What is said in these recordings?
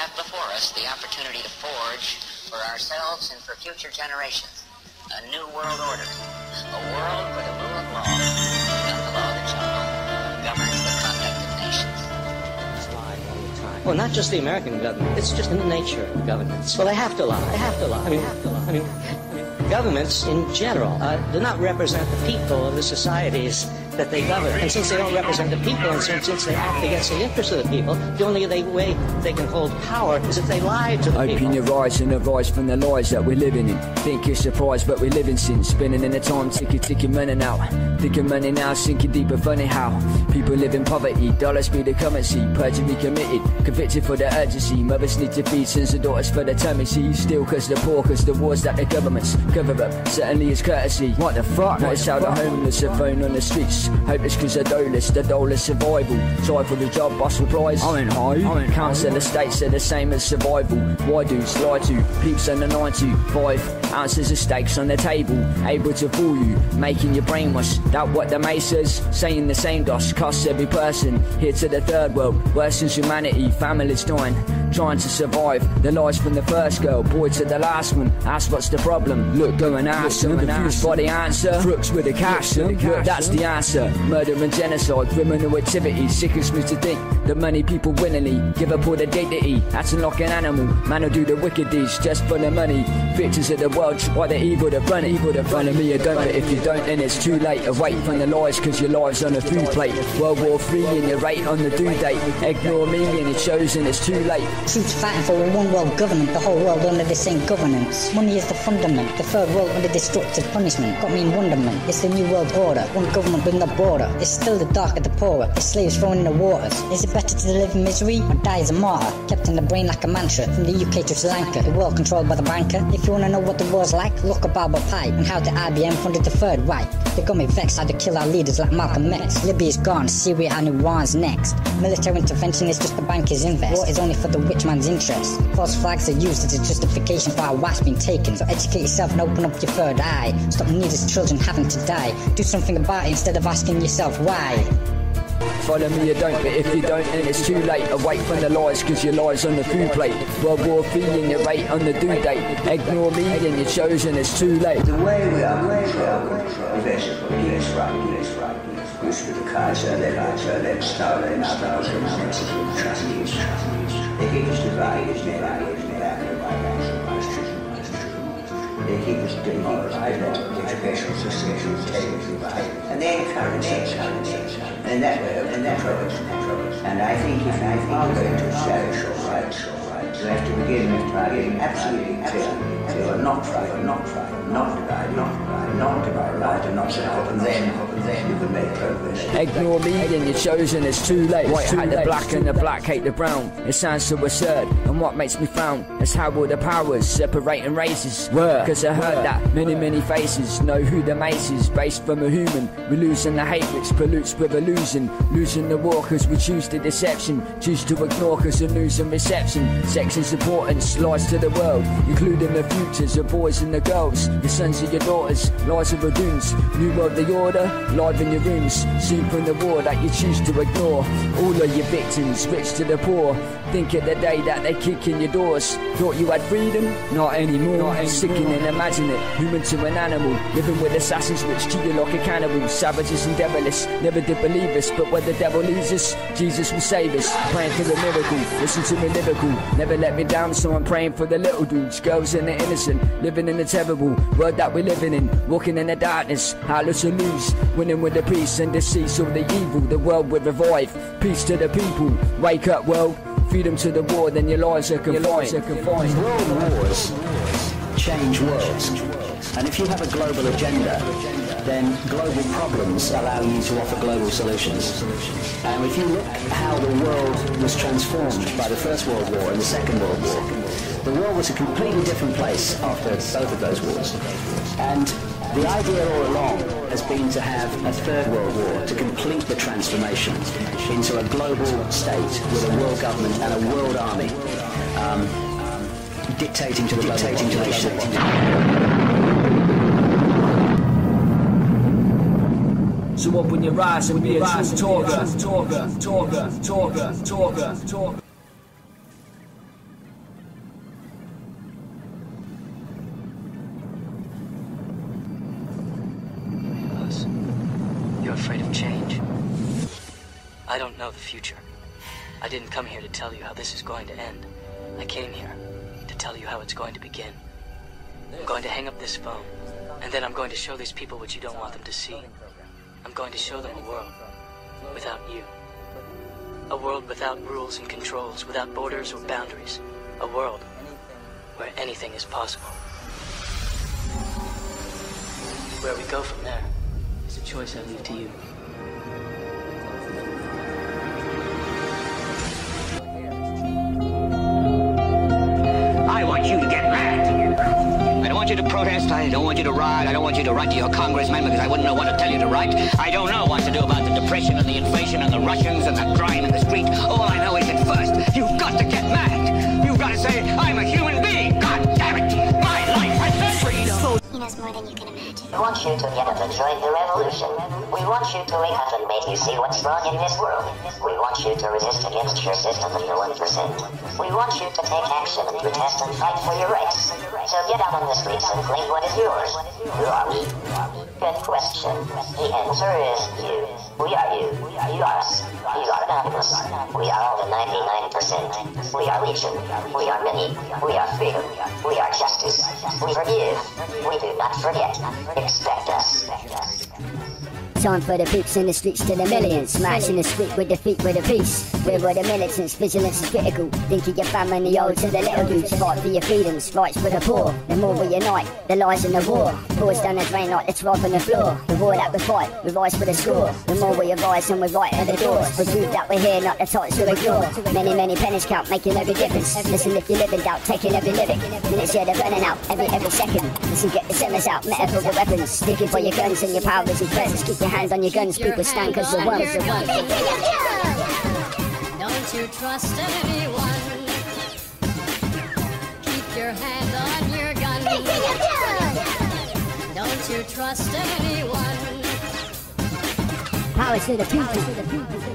have before us the opportunity to forge for ourselves and for future generations a new world order, a world where the rule of law, not the law of the jungle, governs the conduct of nations. Well, not just the American government. It's just in the nature of governments. Well, they have to lie. They have to lie. I mean, governments in general do not represent the people of the societies that they govern. And since they don't represent the people, and since they act against the interests of the people, the only way they can hold power is if they lie to the people. Open your eyes and arise from the lies that we're living in. Think you're surprised, but we live in sin. Spinning in the time, ticking money now. Thinking money now, sinking deeper, funny how. People live in poverty, dollars be the currency. Perjury committed, convicted for the urgency. Mothers need to feed sons and daughters for the tummy. See, still cause the poor, cause the wars that the governments cover up. Certainly is courtesy. What the fuck? Notice how the homeless are thrown on the streets. Hopeless cause they're doleless, the dollar survival. Try for the job, boss replies, I ain't high. Council estates are the same as survival. Why dudes lie to peeps under 9 to 5 ounces of steaks on the table, able to fool you, making your brainwash. That what the Mace says, saying the same dosh costs every person. Here to the third world, worsens humanity, families dying, trying to survive. The lies from the first girl, boy to the last one. Ask what's the problem, look go and ask. Confused by the answer, crooks with the cash. Look, that's the answer. Murder and genocide, criminal activity. Sickens me to think that many people willingly give up all their dignity. Acting like an animal, man will do the wicked deeds just for the money. Victors of the world, why the evil to run it. Evil to run me, you don't, but if you don't then it's too late. Away from the lies cause your life's on a food plate. World War III and your rate on the due date. Ignore me and you're chosen, it's too late. Troops fighting for a one world government, the whole world under the same governance. Money is the fundament, the third world under destructive punishment. Got me in wonderment, it's the new world order. One government with no border. It's still the dark of the poorer, the slaves thrown in the waters. Is it better to live in misery or die as a martyr? Kept in the brain like a mantra, from the UK to Sri Lanka, the world controlled by the banker. If you wanna know what the war's like, look up Albert Pike and how the IBM funded the Third Reich. They got me vexed how they kill our leaders like Malcolm X. Libya's gone, Syria and Iran's next. Military intervention is just the bankers' invest. War is only for the rich man's interest. False flags are used as a justification for our wife's being taken. So educate yourself and open up your third eye. Stop needless children having to die. Do something about it instead of asking yourself why. Follow me you don't, but if you don't then it's too late. Awake from the lies cause your lies on the food plate. World War III and your rate on the due date. Ignore me and you're chosen, it's too late. The way we are controlled is basically yes right. Which with the Kaiser, then Stalin, trustees. They keep us divided, they keep us demoralized, the educational system is taken, and they encourage us. And that way of control. And I think if you are going to establish your rights, you have to begin by being absolutely clear. You are not trying, not divide, and not set up, and then you can make progress. Ignore me and you're chosen, it's too late. White hate the black and the black hate the brown. It sounds so absurd, and what makes me frown is how all the powers separating races. Cause I heard that many faces know who the Mace is. Based from a human, we're losing the hate which pollutes with illusion. Losing the war cause we choose the deception. Choose to ignore cause of news and reception. Sex's importance lies to the world, including the futures of boys and the girls. Your sons and your daughters, lies of redunes. New world the order, live in your rooms. Seen from the war that you choose to ignore. All of your victims, rich to the poor. Think of the day that they kick in your doors. Thought you had freedom? Not anymore. Sickening, imagine it, human to an animal. Living with assassins which treat you like a cannibal. Savages and devilish, never did believe us. But where the devil leads us, Jesus will save us. Praying for the miracle, listen to me lyrical. Never let me down, so I'm praying for the little dudes. Girls and the innocent, living in the terrible world that we're living in. Walking in the darkness, heartless to lose. Winning with the peace and decease of the evil. The world will revive, peace to the people. Wake up world, freedom to the war, then your lives are confined. World wars change worlds. And if you have a global agenda, then global problems allow you to offer global solutions. And if you look how the world was transformed by the First World War and the Second World War, the world was a completely different place after both of those wars. And the idea all along has been to have a Third World War to complete the transformation into a global state with a world government and a world army dictating to the nation. So open your eyes and be a true talker. know the future. I didn't come here to tell you how this is going to end. I came here to tell you how it's going to begin. I'm going to hang up this phone, and then I'm going to show these people what you don't want them to see. I'm going to show them a world without you. A world without rules and controls, without borders or boundaries. A world where anything is possible. Where we go from there is a choice I leave to you. I want you to get mad. I don't want you to protest. I don't want you to riot. I don't want you to write to your congressman because I wouldn't know what to tell you to write. I don't know what to do about the depression and the inflation and the Russians and the crime in the street. All I know is that first, you've got to get mad. You've got to say, I'm a human being. God damn it. My life has been freedom. He knows more than you can imagine. We want you to get up and join the revolution. We want you to wake up and make you see what's wrong in this world. We want you to resist against your system of the 1%. We want you to take action and protest and fight for your rights. So get out on the streets and claim what is yours. Who are we? Good question. The answer is you. We are you. You are us. You are anonymous. We are all the 99%. We are legion. We are many. We are freedom. We are justice. We forgive. We do not forget. Expect us. Time for the peeps in the streets to the millions. Marching the street with the feet with a peace. We're all the militants, vigilance is critical. Think of your family, the old to the little dudes. Fight for your freedoms, fights for the poor. The more we unite, the lies in the war. Pours down the drain like the tribe on the floor. The war that we fight, we rise for the score. The more we arise and we right at the doors. We prove that we're here, not the types to ignore. Many, many pennies count, making every difference. Listen if you live in doubt, taking every lyric. Minutes here, they're running out, every second. Listen, get the sinners out, metaphor the weapons. Sticking for your guns and your power is in presence. Keep your hands on your guns, people stand cause we're one. Don't you trust anyone. Keep your hand on your gun. Don't you trust anyone. Power to the people.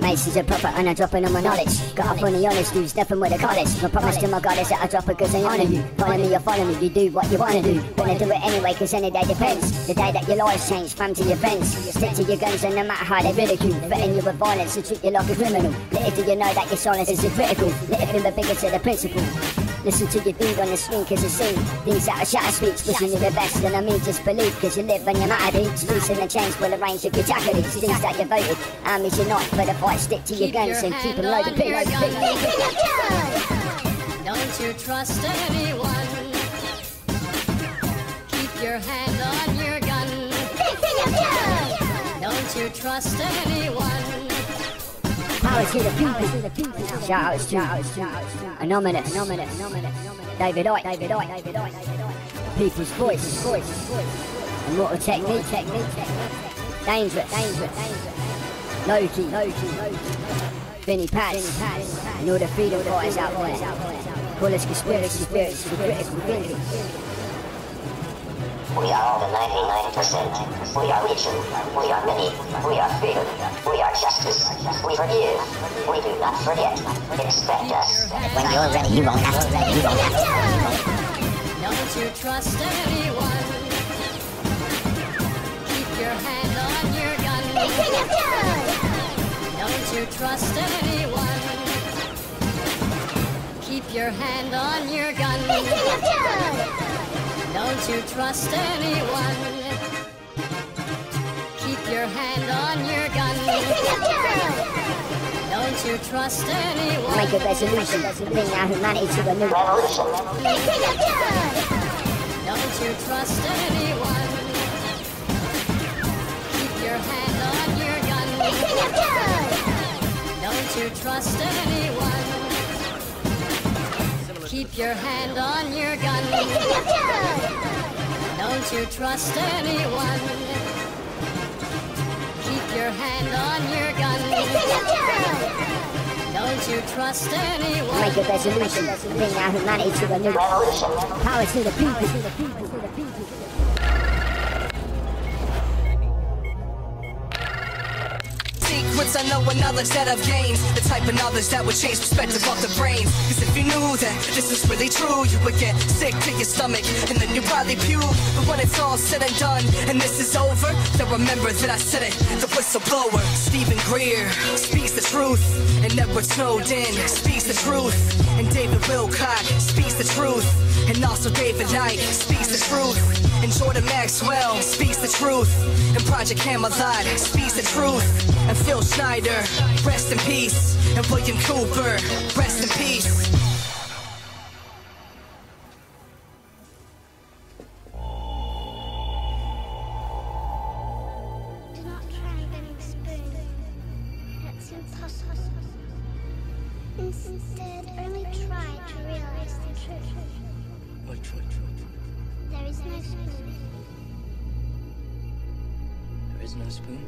Mace is a prophet and I'm dropping on my knowledge. Got up on the honest dude, stepping with a college. My promise to my goddess that I drop it cause I honour you. Follow me or follow me, you do what you wanna do. Gonna do it anyway cause any day depends. The day that your lives change, fam to your friends. Stick to your guns and no matter how they ridicule. Threaten you with violence and treat you like a criminal. Little do you know that your silence is critical. Let it feel the bigger to the principle. Listen to your dude on the screen cause you see things out of shatter speech, wishing you the best. And I mean just believe cause you live and you're mad at each. Losing the change will arrange your jacket. Things that you voted. Armies unite for the fight, stick to your guns and keep them loaded. Don't you trust anyone. Keep your hand on your gun. Don't you trust anyone. Power to the people. Shout out, anonymous. David Icke. People's voice. Immortal technique. Dangerous. Loki. Vinny Pats. And all the freedom fighters out there. Call us conspiracy spirits for critical thinking. We are all the 99%. We are legion. We are many. We are freedom. We are justice. We forgive. We do not forget. Expect us. When you're ready, you won't have to. Don't you trust anyone. Keep your hand on your gun. Don't you trust anyone. Keep your hand on your gun. Don't you trust anyone. Keep your hand on your gun. Don't you trust anyone. Make a resolution, bring our humanity to a new revolution. Don't you trust anyone. Keep your hand on your gun. Don't you trust anyone. Keep your hand on your gun. Don't you trust anyone. Keep your hand on your gun. Don't you trust anyone. Make a resolution, bring our humanity to a new revolution. Power to the people. Secrets, I know another set of games. The type of knowledge that would change perspective off the brains. Cause if you knew that this is really true. You would get sick to your stomach, and then you probably puke. But when it's all said and done, and this is over, then remember that I said it, the whistleblower. Stephen Greer speaks the truth, and Edward Snowden speaks the truth, and David Wilcock speaks the truth, and also David Icke speaks the truth, and Jordan Maxwell speaks the truth, and Project Camelot speaks the truth, and Phil Schneider, rest in peace, and William Cooper, rest in peace. Do not try getting spoon. That's impossible. Instead, only try to realize the truth. What truth? There is no spoon. There is no spoon?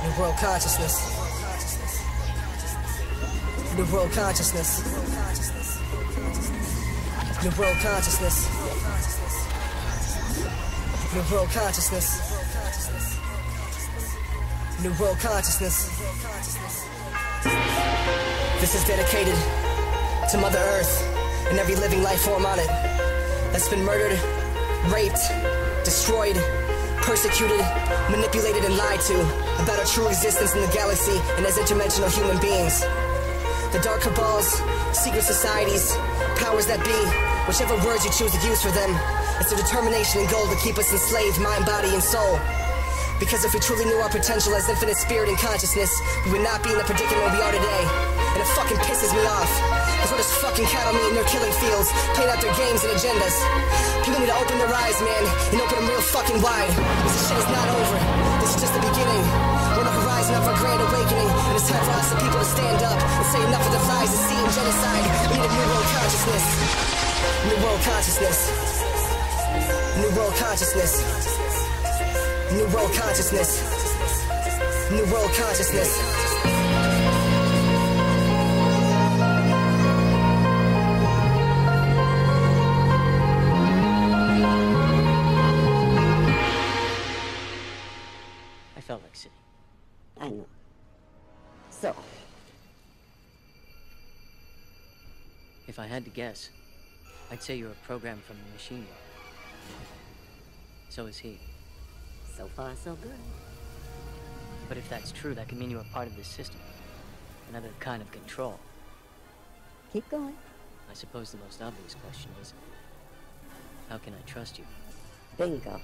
New world consciousness. New world consciousness. New world consciousness. New world consciousness. New world consciousness. This is dedicated to Mother Earth and every living life form on it that's been murdered, raped, destroyed, persecuted, manipulated, and lied to about our true existence in the galaxy and as interdimensional human beings. The dark cabals, secret societies, powers that be, whichever words you choose to use for them, it's their determination and goal to keep us enslaved, mind, body, and soul. Because if we truly knew our potential as infinite spirit and consciousness, we would not be in the predicament we are today. And it fucking pisses me off. Cause we're just fucking cattle meat in their killing fields, playing out their games and agendas. People need to open their eyes, man, and open them real fucking wide. This shit is not over. This is just the beginning. We're on the horizon of our grand awakening, and it's time for us, the people, to stand up and say enough of the lies, deceit, and genocide. We need a new world consciousness. New world consciousness. New world consciousness. New world consciousness. New world consciousness. I felt like sitting. I know. So, If I had to guess, I'd say you're a program from the machine. So is he. so far so good. But if that's true, that could mean you're a part of this system. Another kind of control. Keep going. I suppose the most obvious question is, how can I trust you? Bingo.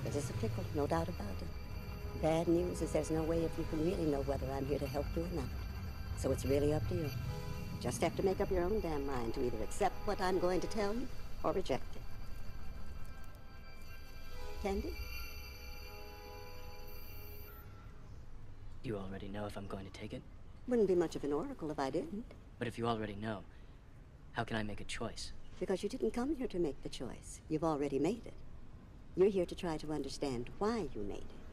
It is a pickle, no doubt about it. Bad news is there's no way if you can really know whether I'm here to help you or not. So it's really up to you. Just have to make up your own damn mind to either accept what I'm going to tell you or reject it. Candy? You already know if I'm going to take it? Wouldn't be much of an oracle if I didn't. But if you already know, how can I make a choice? Because you didn't come here to make the choice. You've already made it. You're here to try to understand why you made it.